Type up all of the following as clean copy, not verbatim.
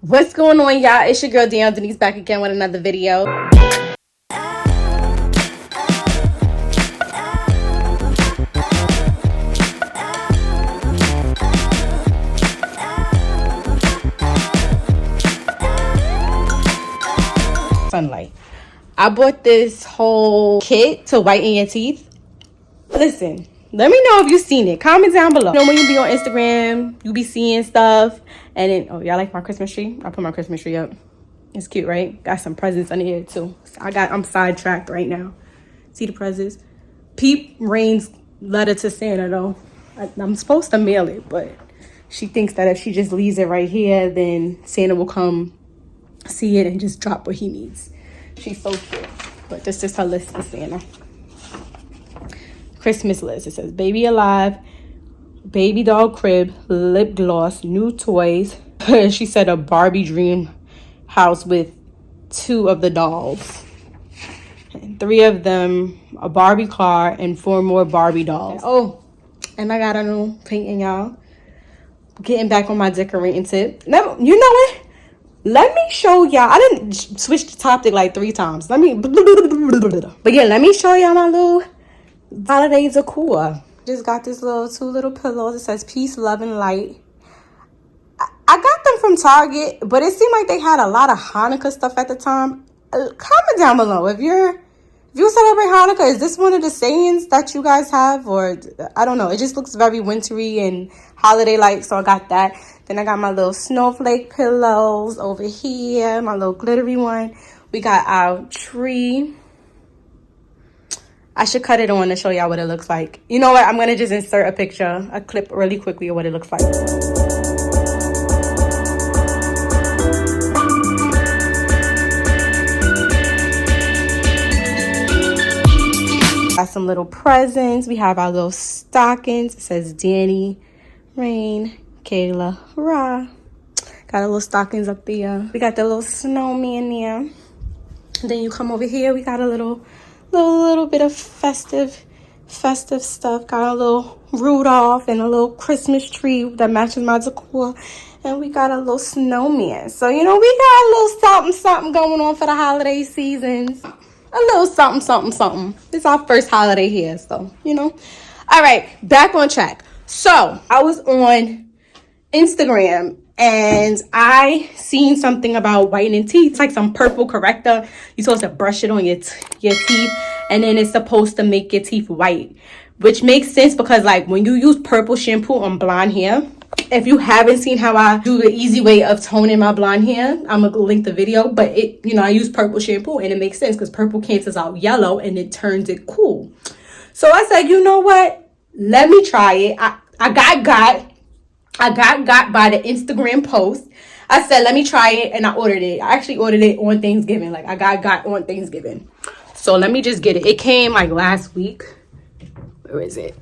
What's going on, y'all? It's your girl Danielle Denese back again with another video. Sunlight. I bought this whole kit to whiten your teeth. Listen, let me know if you've seen it. Comment down below. You know when you be on Instagram, you be seeing stuff, and then y'all like my Christmas tree? I put my Christmas tree up. It's cute, right? Got some presents under here too. I'm sidetracked right now. See the presents? Peep Rain's letter to Santa though. I'm supposed to mail it, but she thinks that if she just leaves it right here, then Santa will come see it and just drop what he needs. She's so cute. But this is her list for Santa. Christmas list. It says baby alive, baby doll crib, lip gloss, new toys. She said a Barbie dream house with 2 of the dolls. And 3 of them, a Barbie car, and 4 more Barbie dolls. Oh, and I got a new painting, y'all. Getting back on my decorating tip. Now, you know what? Let me show y'all. I didn't switch the topic like 3 times. But yeah, let me show y'all my little holiday decor. Just got this 2 little pillows. It says peace, love, and light. I got them from Target, but it seemed like they had a lot of Hanukkah stuff at the time. Comment down below if you celebrate Hanukkah. Is this one of the sayings that you guys have, or I don't know? It just looks very wintry and holiday-like, so I got that. Then I got my little snowflake pillows over here, my little glittery one. We got our tree. I should cut it on to show y'all what it looks like. You know what? I'm gonna just insert a clip really quickly of what it looks like. Got some little presents. We have our little stockings. It says Danny, Rain, Kayla, Ra. Got our little stockings up there. We got the little snowman there. And then you come over here. We got a little bit of festive stuff. Got a little Rudolph and a little Christmas tree that matches my decor. And we got a little snowman. So, you know, we got a little something going on for the holiday seasons. A little something. It's our first holiday here, so, you know. All right, back on track. So, I was on Instagram, and I seen something about whitening teeth. It's like some purple corrector. You're supposed to brush it on your teeth, and then it's supposed to make your teeth white. Which makes sense because, like, when you use purple shampoo on blonde hair, if you haven't seen how I do the easy way of toning my blonde hair, I'm gonna link the video. But I use purple shampoo, and it makes sense because purple cancels out yellow and it turns it cool. So I said, you know what? Let me try it. I got by the Instagram post. I said, let me try it, and I ordered it. I actually ordered it on Thanksgiving. Like, I got on Thanksgiving. So let me just get it. It came like last week. Where is it?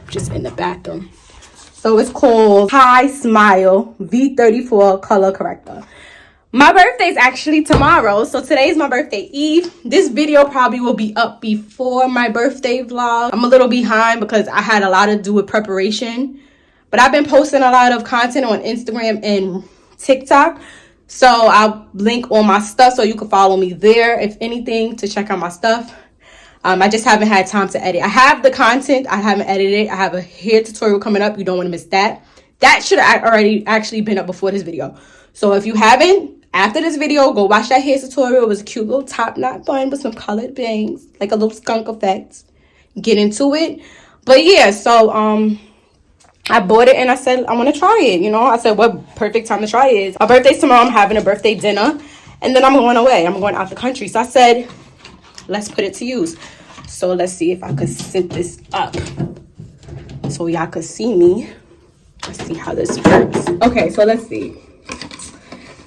Just in the bathroom. So it's called Hismile V34 color corrector. My birthday is actually tomorrow, so today's my birthday eve. This video probably will be up before my birthday vlog. I'm a little behind because I had a lot to do with preparation, but I've been posting a lot of content on Instagram and TikTok, so I'll link all my stuff so you can follow me there, if anything, to check out my stuff. I just haven't had time to edit. I have the content. I haven't edited it. I have a hair tutorial coming up. You don't want to miss that. That should have already actually been up before this video. So if you haven't, after this video, go watch that hair tutorial. It was a cute little top knot bun with some colored bangs, like a little skunk effect. Get into it. But yeah, so I bought it and I said, I want to try it. You know, I said, what perfect time to try it is. My birthday's tomorrow. I'm having a birthday dinner. And then I'm going away. I'm going out the country. So I said, let's put it to use. So let's see if I could set this up so y'all could see me. Let's see how this works. Okay, so let's see.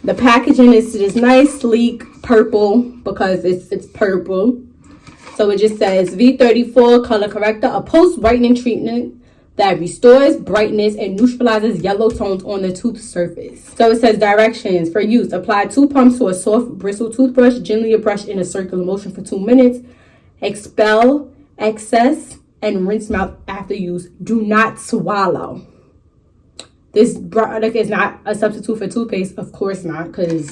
The packaging is this nice, sleek purple because it's purple. So it just says V34 color corrector, a post-whitening treatment that restores brightness and neutralizes yellow tones on the tooth surface. So it says directions for use. Apply 2 pumps to a soft bristle toothbrush. Gently brush in a circular motion for 2 minutes. Expel excess and rinse mouth after use. Do not swallow. This product is not a substitute for toothpaste. Of course not, because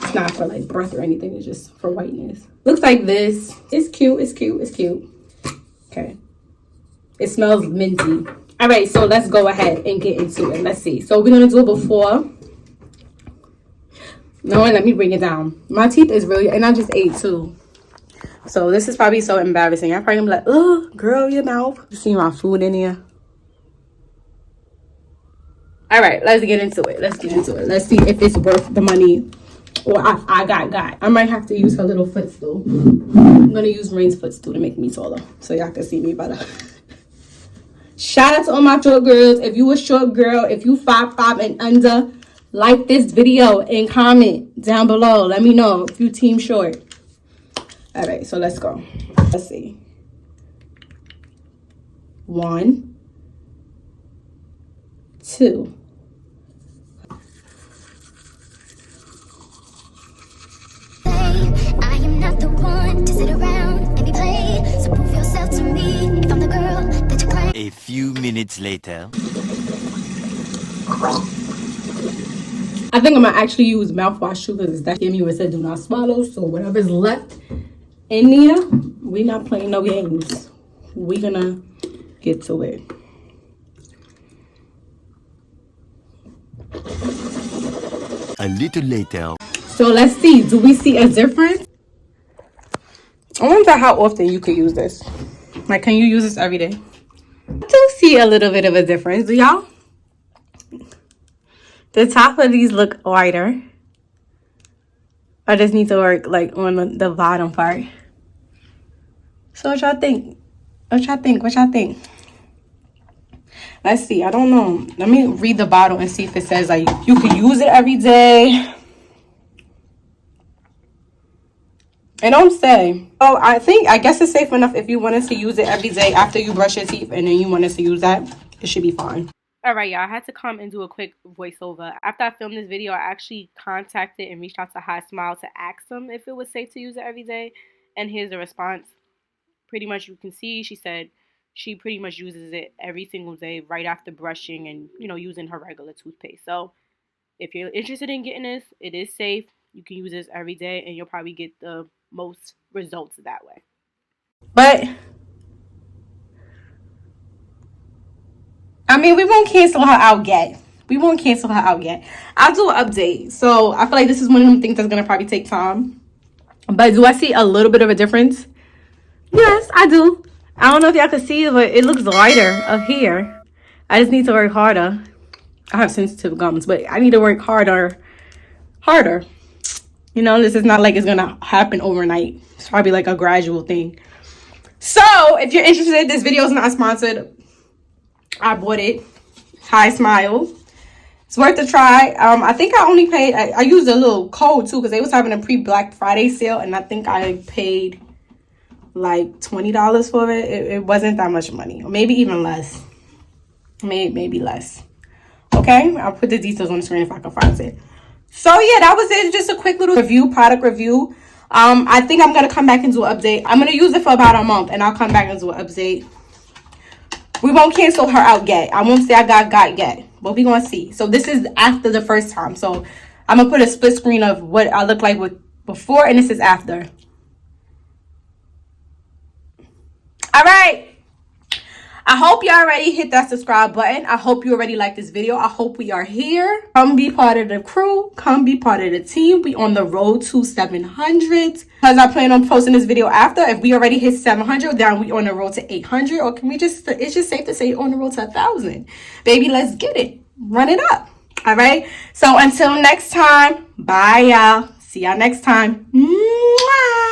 it's not for like breath or anything. It's just for whiteness. Looks like this. It's cute. It's cute. It's cute. Okay. It smells minty. All right, so let's go ahead and get into it. Let's see. So we're going to do it before. No, let me bring it down. My teeth is really, and I just ate too. So this is probably so embarrassing. I'm probably gonna be like, oh, girl, your mouth. You see my food in here. All right, let's get into it. Let's get into it. Let's see if it's worth the money or I got. I might have to use her little footstool. I'm going to use Rain's footstool to make me taller so y'all can see me better. Shout out to all my short girls. If you a short girl, if you 5'5" and under, like this video and comment down below. Let me know if you team short. All right, so let's go. Let's see. 1, 2. I am not the one to sit around and be played. So prove yourself to me if I'm the girl that you claim. A few minutes later. I think I'm gonna actually use mouthwash too because that gave me what said do not swallow. So whatever's left in there, we not playing no games. We gonna get to it. A little later. So let's see. Do we see a difference? I wonder how often you could use this. Like, can you use this every day? I do see a little bit of a difference. Do y'all? The top of these look lighter. I just need to work like on the bottom part. So what y'all think? What y'all think? What y'all think? Let's see. I don't know. Let me read the bottle and see if it says like you can use it every day. It don't say. Oh, I guess it's safe enough if you wanted to use it every day after you brush your teeth and then you wanted to use that. It should be fine. All right, y'all. I had to come and do a quick voiceover. After I filmed this video, I actually contacted and reached out to Hismile to ask them if it was safe to use it every day. And here's the response. Pretty much you can see she said she pretty much uses it every single day right after brushing and, you know, using her regular toothpaste. So if you're interested in getting this, it is safe. You can use this every day and you'll probably get the most results that way. But I mean, we won't cancel her out yet. We won't cancel her out yet. I'll do an update. So I feel like this is one of them things that's going to probably take time. But do I see a little bit of a difference? Yes, I do. I don't know if y'all can see it, but it looks lighter up here. I just need to work harder. I have sensitive gums, but I need to work harder. You know, this is not like it's going to happen overnight. It's probably like a gradual thing. So if you're interested, this video is not sponsored. I bought it. Hismile. It's worth a try. I think I only paid, I used a little code too because they was having a pre-Black Friday sale and I think I paid like $20 for it. It wasn't that much money, or maybe even less. Maybe less. Okay, I'll put the details on the screen if I can find it. So yeah, that was it. Just a quick little review, product review. I think I'm gonna come back and do an update. I'm gonna use it for about a month and I'll come back and do an update. We won't cancel her out yet. I won't say I got yet, but we're gonna see. So this is after the first time. So I'm gonna put a split screen of what I look like with before and this is after. All right. I hope you already hit that subscribe button. I hope you already like this video. I hope we are here. Come be part of the crew. Come be part of the team. We on the road to 700. Because I plan on posting this video after. If we already hit 700, then we on the road to 800. Or can we just, it's just safe to say on the road to 1,000. Baby, let's get it. Run it up. All right. So until next time, bye y'all. See y'all next time. Mwah!